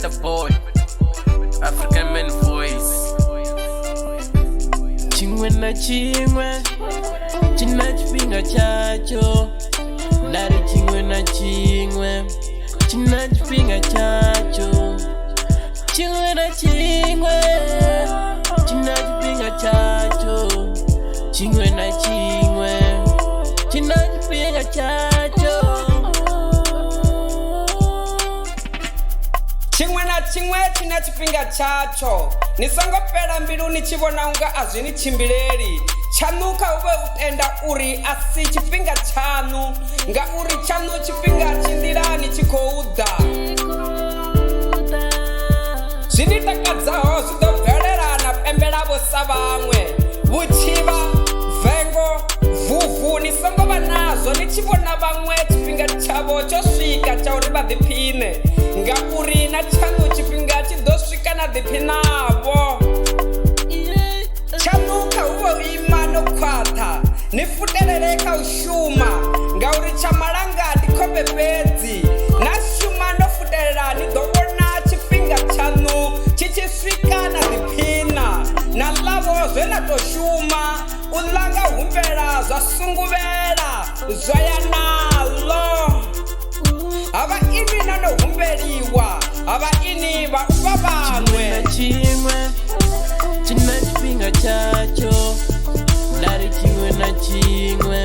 Lobetha Boy, African man voice. Tshinwe na Tshinwe, china tshifhinga tshatsho. Ndari Tshinwe na Tshinwe, china tshifhinga tshatsho. Tshinwe na Tshinwe, china tshifhinga tshatsho. Tshinwe na Tshinwe, china tshifhinga tshatsho. Tshinwe na Tshinwe china tshifhinga tshatsho. Ni songo fhela mbilu ni tshi vhona unga a zwi ni tshimbileli. Tshanuka uvhe u tenda uri a si tshifhinga tshanu, ngauri tshanu tshifhinga tshi nḓilani tshi khou ḓa. Zwini takadzaho zwi ḓo bvelela na pembela vho sa vhaṅwe. Vhutshivha, vengo, vuvu ni songo vha nazwo ni tshi vhona vhaṅwe tshifhinga tshavho tsho swika tsha uri vha ḓiphine, ngauri na tshaṅu tshifhinga tshi ḓo swika na ḓiphinavho. Tshanuka uvhe u ima no khwaṱha, ni futelele kha u shuma, ngauri tsha malanga ndi khombe fhedzi. Na shuma no futelela ni ḓo vhona tshifhinga tshaṋu tshi tshi swika na ḓiphina. Na ḽavho zwe na tou shuma, u ḽa nga humbela zwa sunguvhela zwa ya naḽo. Havha ini na no humbeliwa, havha ini vha u vha vhaṅwe. Tshinwe china tshifhinga tshatsho. Ndari Tshinwe na Tshinwe,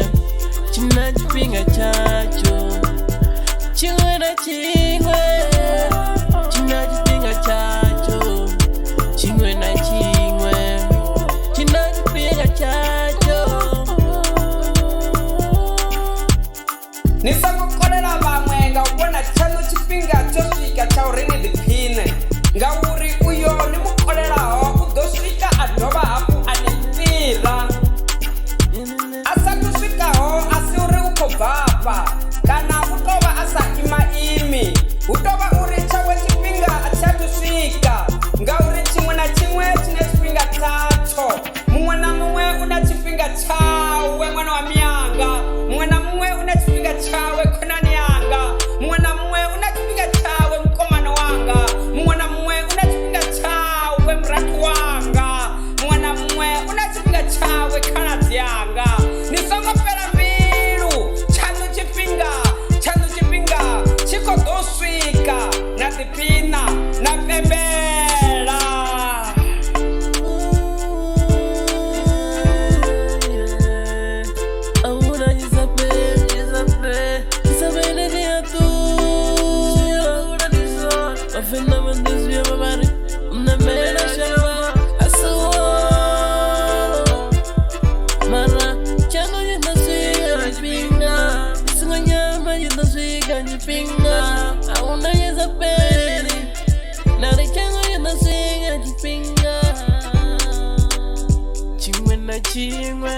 china tshifhinga tshatsho. Tshinwe na Tshinwe, china tshifhinga tshatsho. Tshinwe na Tshinwe, china tshifhinga tshatsho. Ni songo kolela vhaṅwe nga u vhona tshaṋu tshifhinga tsho swika tsha uri ni ḓiphine, ngauri uyo ni mu kolelaho u ḓo swika a dovha hafhu a ni fhira. A sa thu swikaho a si uri u khou bvafha kana u tou vha a sa ima-imi, hu tou vha uri tshawe tshifhinga a tsha thu swika, ngauri tshiṅwe na tshiṅwe tshina tshifhinga tshatsho. Muṅwe na muṅwe u na tshifhinga tshawe, ṅwana wa miyanga. Muṅwe na muṅwe u na tshifhinga tshawe, khonani yanga. Muṅwe na muṅwe u na tshifhinga tshawe, mukomana wanga. Muṅwe na muṅwe u na tshifhinga tshawe, murathu wanga. Muṅwe na muṅwe u na tshifhinga tshawe, khaladzi yanga. Ni songo fhela mbilu, tshaṋu tshifhinga tshi khou ḓo swika na ḓiphina na pembela. Tshinwe na Tshinwe,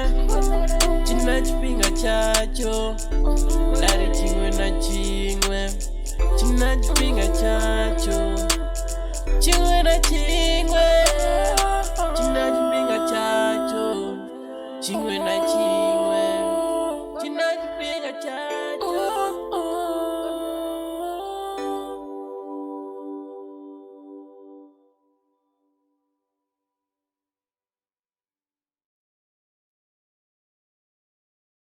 china tshifhinga tshatsho. Ndari Tshinwe na Tshinwe, china tshifhinga tshatsho. Tshinwe na Tshinwe.